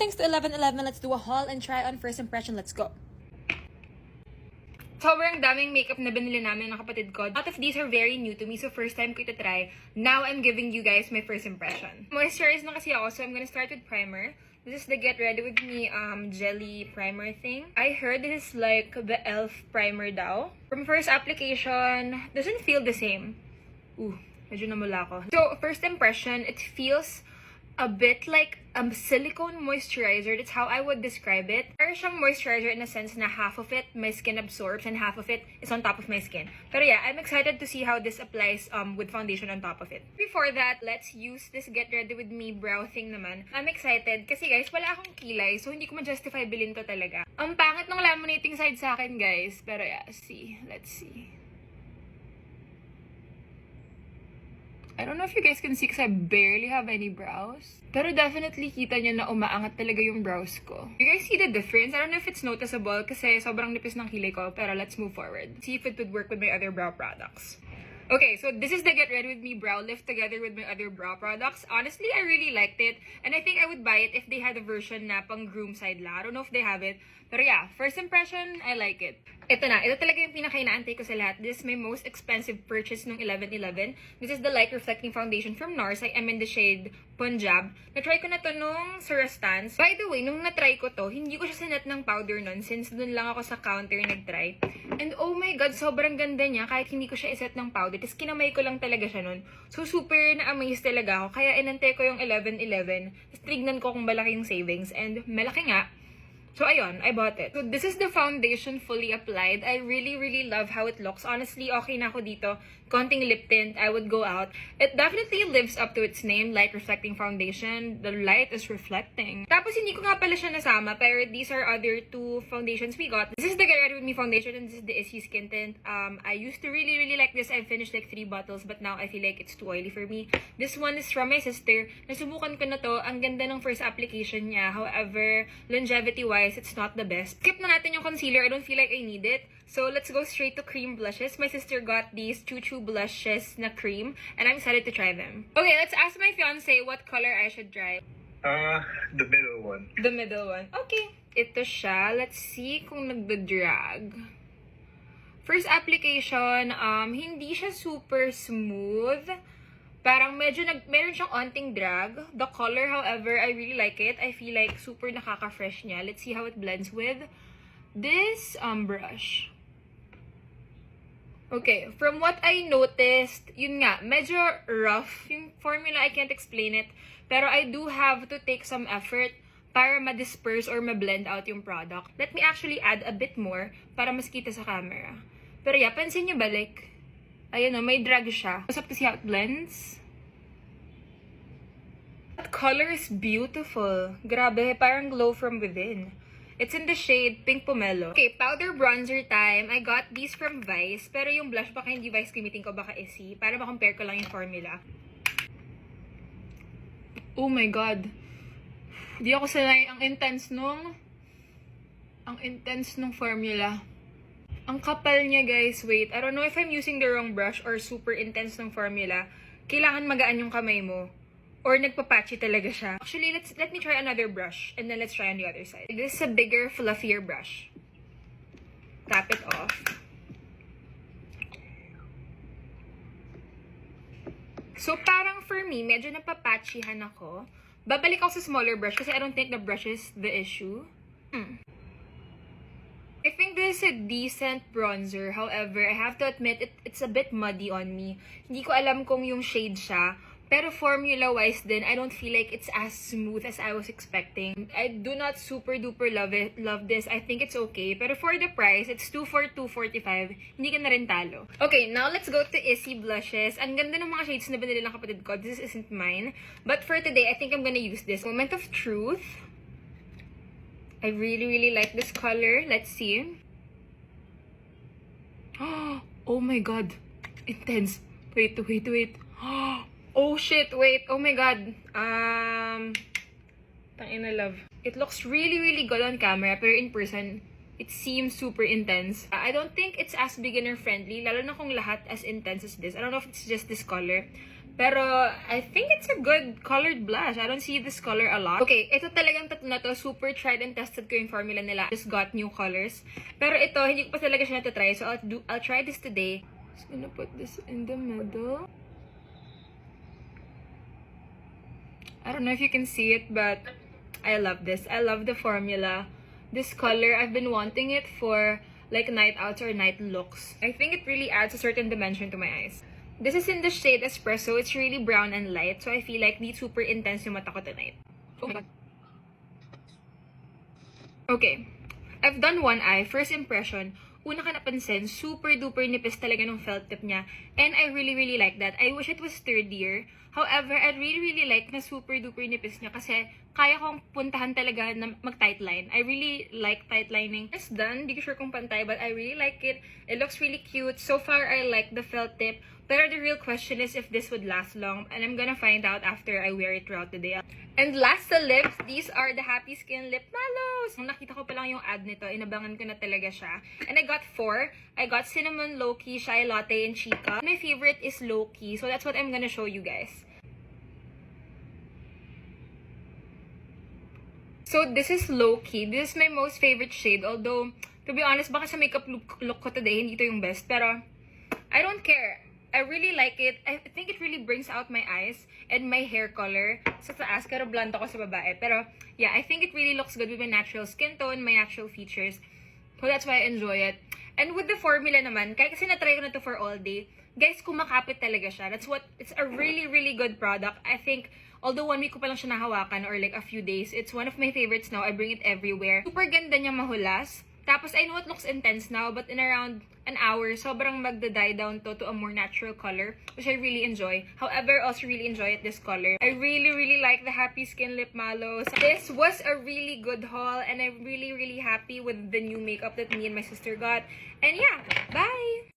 thanks to 11/11, let's do a haul and try on first impression. Let's go. Sobrang daming makeup na binili namin ng kapatid ko. A lot of these are very new to me, so first time ko ito try. Now I'm giving you guys my first impression. Moisturize na kasi ako, so I'm gonna start with primer. This is the Get Ready With Me jelly primer thing. I heard this is like the e.l.f. primer daw. From first application, doesn't feel the same. Ooh, medyo namula ko. So, first impression, it feels a bit like a silicone moisturizer. That's how I would describe it. Parang siyang moisturizer in a sense na half of it my skin absorbs and half of it is on top of my skin. Pero yeah, I'm excited to see how this applies with foundation on top of it. Before that, let's use this Get Ready With Me brow thing naman. I'm excited kasi guys, wala akong kilay, so hindi ko ma-justify bilhin to talaga. Ang pangit ng laminating side sa akin guys. Pero yeah, let's see. I don't know if you guys can see because I barely have any brows. Pero definitely kita nyo na umaangat talaga yung brows ko. You guys see the difference? I don't know if it's noticeable kasi sobrang nipis ng kilay ko. Pero let's move forward. See if it would work with my other brow products. Okay, so this is the Get Ready With Me brow lift together with my other brow products. Honestly, I really liked it. And I think I would buy it if they had a version na pang groom side la. I don't know if they have it. Pero yeah, first impression, I like it. Ito na, ito talaga yung pinaka-inaantay ko sa lahat. This is my most expensive purchase nung 11/11. This is the Light Reflecting Foundation from NARS. I am in the shade Punjab. Na-try ko na to nung Surastans. By the way, nung na-try ko to, hindi ko siya sinet ng powder nun since dun lang ako sa counter nag-try. And oh my god, sobrang ganda niya kahit hindi ko siya iset ng powder. Tapos kinamay ko lang talaga siya nun. So super na-amaze talaga ako. Kaya inantay ko yung 11/11. Tapos trignan ko kung malaki yung savings. And malaki nga. So, ayun, I bought it. So, this is the foundation fully applied. I really, really love how it looks. Honestly, okay na ako dito. Konting lip tint, I would go out. It definitely lives up to its name, Light Reflecting Foundation. The light is reflecting. Tapos, hindi ko nga pala siya nasama, pero these are other two foundations we got. This is the Get Ready With Me foundation, and this is the Issey Skin Tint. I used to really, really like this. I've finished like 3 bottles, but now I feel like it's too oily for me. This one is from my sister. Nasubukan ko na to. Ang ganda ng first application niya. However, longevity-wise, it's not the best. Skip na natin yung concealer. I don't feel like I need it. So, let's go straight to cream blushes. My sister got these Choo Choo blushes na cream, and I'm excited to try them. Okay, let's ask my fiance what color I should try. The middle one. The middle one. Okay. Ito siya. Let's see kung nagda-drag. First application, hindi siya super smooth. Parang medyo meron siyang onting drag. The color, however, I really like it. I feel like super nakaka-fresh niya. Let's see how it blends with this brush. Okay, from what I noticed, yun nga, medyo rough yung formula. I can't explain it. Pero I do have to take some effort para ma-disperse or ma-blend out yung product. Let me actually add a bit more para mas kita sa camera. Pero yeah, pansin nyo ba, like, ayun o, may drag siya. Masarap to see how it blends. That color is beautiful. Grabe, parang glow from within. It's in the shade Pink Pomelo. Okay, powder bronzer time. I got these from Vice. Pero yung blush, baka hindi Vice gamitin ko, baka Issey. Para ma-compare ko lang yung formula. Oh my god. Di ako sanay. Ang intense nung formula. Ang kapal niya, guys. Wait, I don't know if I'm using the wrong brush or super intense ng formula. Kailangan magaan yung kamay mo. Or nagpapatchy talaga siya. Actually, let me try another brush. And then let's try on the other side. This is a bigger, fluffier brush. Tap it off. So, parang for me, medyo napapatchyhan ako. Babalik ako sa smaller brush kasi I don't think the brush is the issue. I think this is a decent bronzer. However, I have to admit, it's a bit muddy on me. Hindi ko alam kung yung shade siya. Pero formula-wise din, I don't feel like it's as smooth as I was expecting. I do not super duper love this. I think it's okay. Pero for the price, it's 2 for 245. Hindi ka na rin talo. Okay, now let's go to Issey blushes. Ang ganda ng mga shades na binili ng kapatid ko. This isn't mine. But for today, I think I'm gonna use this. Moment of Truth. I really, really like this color. Let's see. Oh my god. Intense. Wait. Oh shit, wait. Oh my god. Tangina love. It looks really, really good on camera, pero in person, it seems super intense. I don't think it's as beginner friendly, lalo na kung lahat as intense as this. I don't know if it's just this color. Pero, I think it's a good colored blush. I don't see this color a lot. Okay, ito talagang tatlo na to. Super tried and tested ko yung formula nila. Just got new colors. Pero ito, hindi ko pa talaga siya natatry. So, I'll try this today. Just gonna put this in the middle. I don't know if you can see it, but I love this. I love the formula. This color, I've been wanting it for like night outs or night looks. I think it really adds a certain dimension to my eyes. This is in the shade Espresso. It's really brown and light, so I feel like di super intense yung mata ko tonight. Oh my god. Okay. I've done one eye. First impression, una ka napansin, super duper nipis talaga ng felt tip niya. And I really, really like that. I wish it was sturdier. However, I really, really like na super duper nipis niya kasi kaya kong puntahan talaga na mag-tight line. I really like tight lining. It's done. Hindi ko sure kung pantay, but I really like it. It looks really cute. So far, I like the felt tip. Pero the real question is if this would last long. And I'm gonna find out after I wear it throughout the day. And last sa lips, these are the Happy Skin Lip Mallows. Nung nakita ko pa lang yung ad nito, inabangan ko na talaga siya. And I got 4. I got Cinnamon, Low-Key, Shy Latte, and Chica. My favorite is Low-Key, so that's what I'm gonna show you guys. So this is Low-Key. This is my most favorite shade. Although, to be honest, baka sa makeup look ko today, hindi ito yung best. Pero, I don't care. I really like it. I think it really brings out my eyes and my hair color. Sa taas, pero blonde ako sa babae. Pero, yeah, I think it really looks good with my natural skin tone, my natural features. So that's why I enjoy it. And with the formula naman, kahit kasi na-try ko na to for all day, guys, kumakapit talaga siya. It's a really, really good product. I think, although 1 week ko pa lang siya nahawakan or like a few days, it's one of my favorites now. I bring it everywhere. Super ganda niya mahulas. Tapos, I know it looks intense now, but in around an hour, sobrang magda-die down to a more natural color, which I really enjoy. However, I also really enjoy this color. I really, really like the Happy Skin Lip Mallows. This was a really good haul, and I'm really, really happy with the new makeup that me and my sister got. And yeah, bye!